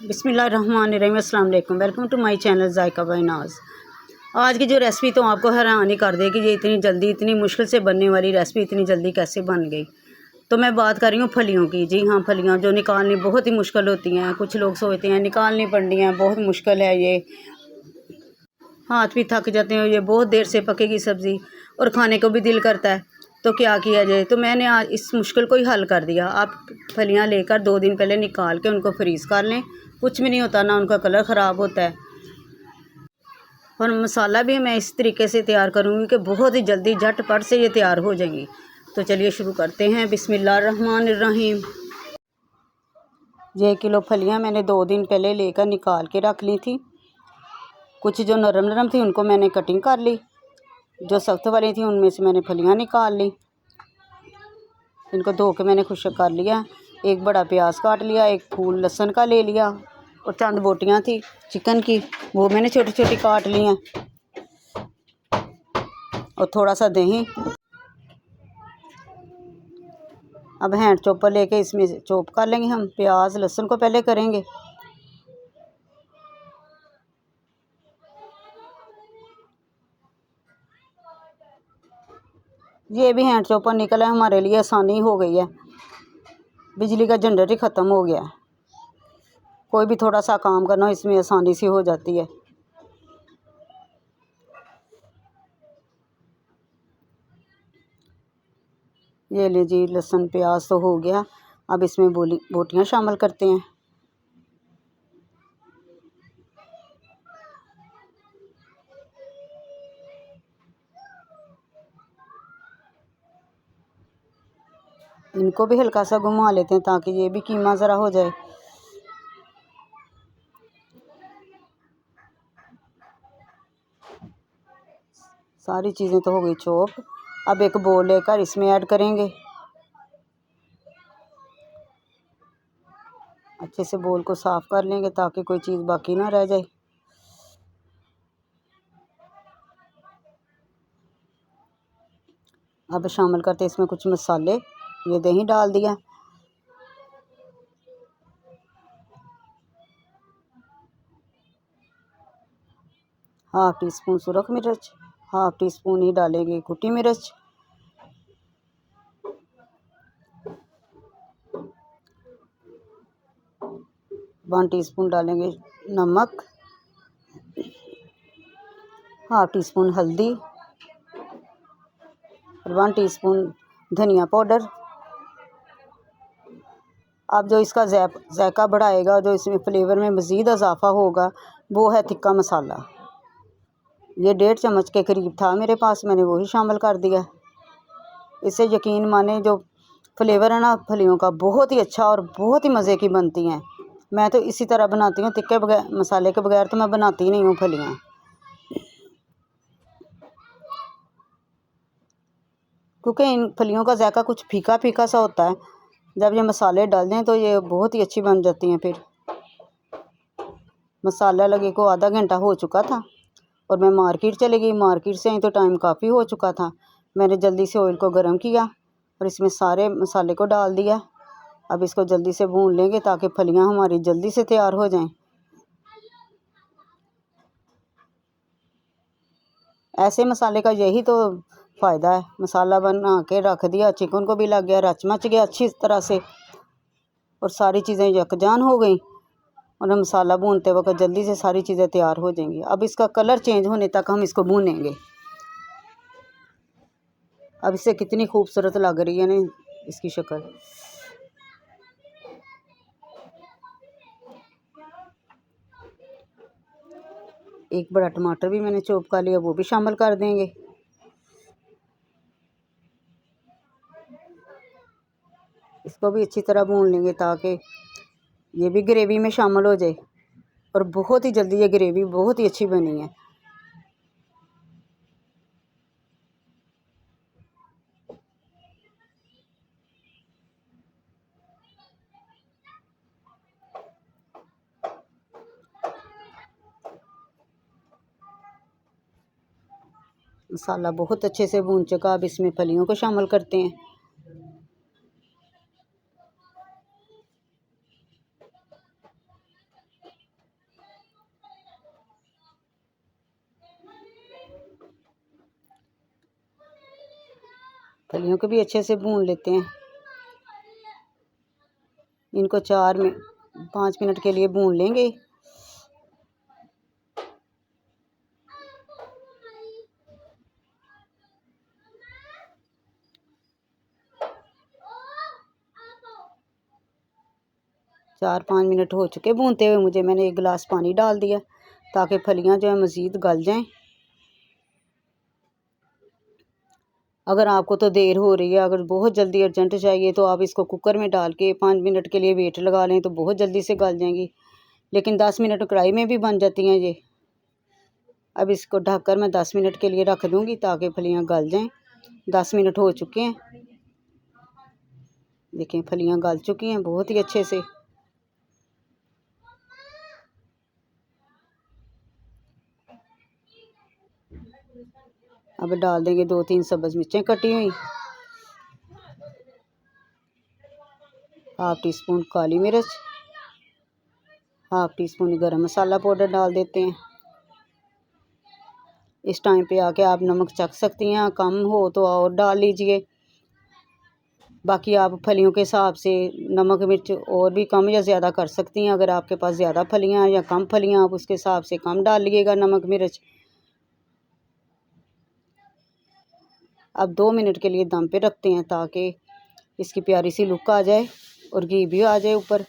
बिस्मिल्लाहिर्रहमानिर्रहीम, अस्सलाम वालेकुम। Welcome to my channel Zaika by Naaz. आज की जो रेसिपी तो आपको हैरान ही कर देगी। ये इतनी जल्दी, इतनी मुश्किल से बनने वाली रेसिपी इतनी जल्दी कैसे बन गई। तो मैं बात कर रही हूँ फलियों की। जी हाँ, फलियाँ जो निकालनी बहुत ही मुश्किल होती हैं। कुछ लोग सोचते हैं निकालनी पड़नी है, बहुत मुश्किल है ये, हाथ भी थक जाते हैं, ये बहुत देर से पकेगी सब्ज़ी और खाने को भी दिल करता है। तो क्या किया जाए, तो मैंने आज इस मुश्किल को ही हल कर दिया। आप फलियाँ लेकर 2 दिन पहले निकाल के उनको फ्रीज़ कर लें। कुछ भी नहीं होता, ना उनका कलर ख़राब होता है। और मसाला भी मैं इस तरीके से तैयार करूँगी कि बहुत ही जल्दी झटपट से ये तैयार हो जाएंगी। तो चलिए शुरू करते हैं। बिस्मिल्लाहिर्रहमानिर्रहीम। ये 1 किलो फलियाँ मैंने 2 दिन पहले लेकर निकाल के रख ली थी। कुछ जो नरम नरम थी उनको मैंने कटिंग कर ली, जो सख्त वाली थी उनमें से मैंने फलियाँ निकाल ली। इनको धो के मैंने खुश्क कर लिया। एक बड़ा प्याज काट लिया, एक फूल लहसुन का ले लिया और चंद बोटियाँ थी चिकन की, वो मैंने छोटी छोटी काट ली हैं। और थोड़ा सा दही। अब हैंड चॉपर लेके इसमें चॉप कर लेंगे हम। प्याज लहसुन को पहले करेंगे। ये भी हैंड चॉपर निकला है, हमारे लिए आसानी हो गई है। बिजली का झंझट ही ख़त्म हो गया है। कोई भी थोड़ा सा काम करना इसमें आसानी से हो जाती है। ये लीजिए, लहसुन प्याज तो हो गया। अब इसमें बोटियाँ शामिल करते हैं। इनको भी हल्का सा घुमा लेते हैं ताकि ये भी कीमा ज़रा हो जाए। सारी चीज़ें तो हो गई चॉप। अब एक बोल लेकर इसमें ऐड करेंगे। अच्छे से बोल को साफ़ कर लेंगे ताकि कोई चीज़ बाकी ना रह जाए। अब शामिल करते हैं इसमें कुछ मसाले। ये दही डाल दिया, ½ टी स्पून सुरख मिर्च, ½ टी स्पून ही डालेंगे कुटी मिर्च, 1 टीस्पून डालेंगे नमक, ½ टी स्पून हल्दी और 1 टीस्पून धनिया पाउडर। अब जो इसका जायका बढ़ाएगा, जो इसमें फ्लेवर में मज़ीद इजाफा होगा, वो है तिक्का मसाला। ये 1.5 चम्मच के करीब था मेरे पास, मैंने वही शामिल कर दिया। इससे यकीन माने जो फ्लेवर है ना फलियों का, बहुत ही अच्छा और बहुत ही मज़े की बनती हैं। मैं तो इसी तरह बनाती हूँ, तिक्के बगैर, मसाले के बगैर तो मैं बनाती ही नहीं हूँ फलियाँ। क्योंकि इन फलियों का जायका कुछ फीका फीका सा होता है। जब ये मसाले डाल दें तो ये बहुत ही अच्छी बन जाती हैं। फिर मसाला लगे को आधा घंटा हो चुका था और मैं मार्केट चली गई। मार्केट से आई तो टाइम काफ़ी हो चुका था। मैंने जल्दी से ऑयल को गर्म किया और इसमें सारे मसाले को डाल दिया। अब इसको जल्दी से भून लेंगे ताकि फलियाँ हमारी जल्दी से तैयार हो जाएं। ऐसे मसाले का यही तो फ़ायदा है। मसाला बना के रख दिया, चिकन को भी लग गया, रच मच गया अच्छी तरह से और सारी चीज़ें यकजान हो गई। और हम मसाला भूनते वक्त जल्दी से सारी चीज़ें तैयार हो जाएंगी। अब इसका कलर चेंज होने तक हम इसको भूनेंगे। अब इससे कितनी खूबसूरत लग रही है ना इसकी शक्ल। एक बड़ा टमाटर भी मैंने चॉप कर लिया, वो भी शामिल कर देंगे। इसको भी अच्छी तरह भून लेंगे ताकि ये भी ग्रेवी में शामिल हो जाए। और बहुत ही जल्दी ये ग्रेवी बहुत ही अच्छी बनी है। मसाला बहुत अच्छे से भून चुका। अब इसमें फलियों को शामिल करते हैं। फलियों को भी अच्छे से भून लेते हैं। इनको 5 मिनट के लिए भून लेंगे। चार 5 मिनट हो चुके भूनते हुए मुझे। मैंने 1 गिलास पानी डाल दिया ताकि फलियां जो है मज़ीद गल जाएं। अगर आपको तो देर हो रही है, अगर बहुत जल्दी अर्जेंट चाहिए तो आप इसको कुकर में डाल के 5 मिनट के लिए वेट लगा लें तो बहुत जल्दी से गल जाएंगी। लेकिन 10 मिनट कढ़ाई में भी बन जाती हैं ये। अब इसको ढककर मैं 10 मिनट के लिए रख दूँगी ताकि फलियां गल जाएं। 10 मिनट हो चुके हैं। देखें फलियां गल चुकी हैं बहुत ही अच्छे से। अब डाल देंगे 2-3 सब्ज़ मिर्चें कटी हुई, हाफ़ टी स्पून काली मिर्च, हाफ़ टी स्पून गरम मसाला पाउडर डाल देते हैं। इस टाइम पे आके आप नमक चख सकती हैं, कम हो तो और डाल लीजिए। बाकी आप फलियों के हिसाब से नमक मिर्च और भी कम या ज़्यादा कर सकती हैं। अगर आपके पास ज़्यादा फलियां या कम फलियां, आप उसके हिसाब से कम डाल लीजिएगा नमक मिर्च। अब 2 मिनट के लिए दम पे रखते हैं ताकि इसकी प्यारी सी लुक आ जाए और घी भी आ जाए ऊपर,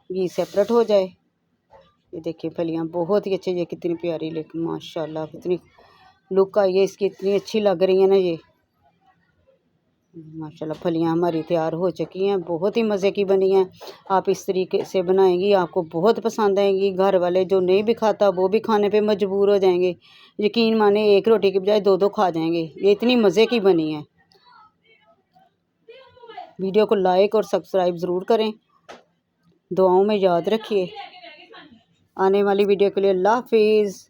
घी सेपरेट हो जाए। ये देखिए फलियां बहुत ही अच्छी, ये कितनी प्यारी, लेकिन माशाल्लाह कितनी लुक आई है इसकी, इतनी अच्छी लग रही है ना ये। माशाल्लाह फलियां हमारी तैयार हो चुकी हैं, बहुत ही मज़े की बनी हैं। आप इस तरीके से बनाएंगी, आपको बहुत पसंद आएंगी। घर वाले जो नहीं भी खाता वो भी खाने पे मजबूर हो जाएंगे। यकीन माने 1 रोटी की बजाय 2-2 खा जाएंगे, ये इतनी मज़े की बनी है। वीडियो को लाइक और सब्सक्राइब ज़रूर करें, दुआओं में याद रखिए। आने वाली वीडियो के लिए अल्लाह हाफिज़।